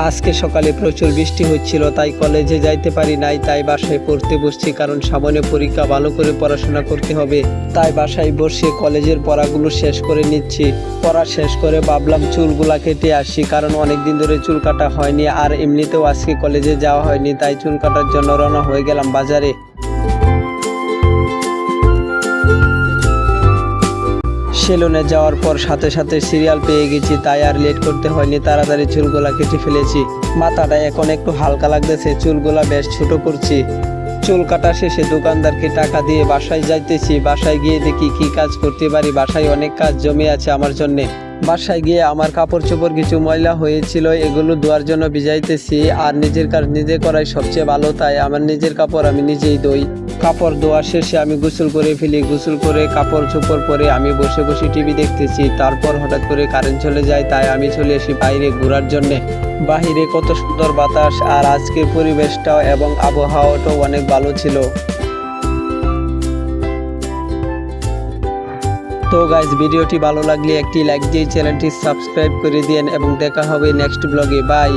আজকে সকালে প্রচুর বৃষ্টি হচ্ছিল, তাই কলেজে যাইতে পারি নাই। তাই বাসায় পড়তে বসছি, কারণ সামনে পরীক্ষা, ভালো করে পড়াশোনা করতে হবে। তাই বাসায় বসে কলেজের পড়াগুলো শেষ করে নিচ্ছি। পড়া শেষ করে ভাবলাম চুলগুলা কেটে আসি, কারণ অনেকদিন ধরে চুল কাটা হয়নি। আর এমনিতেও আজকে কলেজে যাওয়া হয়নি, তাই চুল কাটার জন্য রওনা হয়ে গেলাম বাজারে। সেলুনে যাওয়ার পর সাথে সাথে সিরিয়াল পেয়ে গেছি, তাই আর লেট করতে হয়নি, তাড়াতাড়ি চুলগুলা কেটে ফেলেছি। মাথাটা এখন একটু হালকা লাগতেছে, চুলগুলা বেশ ছোট করছি। চুল কাটা শেষে দোকানদারকে টাকা দিয়ে বাসায় যাইতেছি। বাসায় গিয়ে দেখি কি কাজ করতে পারি, বাসায় অনেক কাজ জমে আছে আমার জন্যে। বাসায় গিয়ে আমার কাপড় চোপড় কিছু ময়লা হয়েছিল, এগুলো ধোয়ার জন্য ভিজাইতেছি। আর নিজের কাজ নিজে করাই সবচেয়ে ভালো, তাই আমার নিজের কাপড় আমি নিজেই ধুই। কাপড় ধোয়া শেষে আমি গোসল করে ফেলি। গোসল করে কাপড় চোপড় পরে আমি বসে বসে টিভি দেখতেছি। তারপর হঠাৎ করে কারেন্ট চলে যায়, তাই আমি চলে আসি বাইরে ঘোরার জন্যে। বাহিরে কত সুন্দর বাতাস, আর আজকের পরিবেশটাও এবং আবহাওয়াটাও অনেক ভালো ছিল। তো গাইজ, ভিডিওটি ভালো লাগলে একটি লাইক দিয়ে চ্যানেলটি সাবস্ক্রাইব করে দিন এবং দেখা হবে নেক্সট ব্লগে। বাই।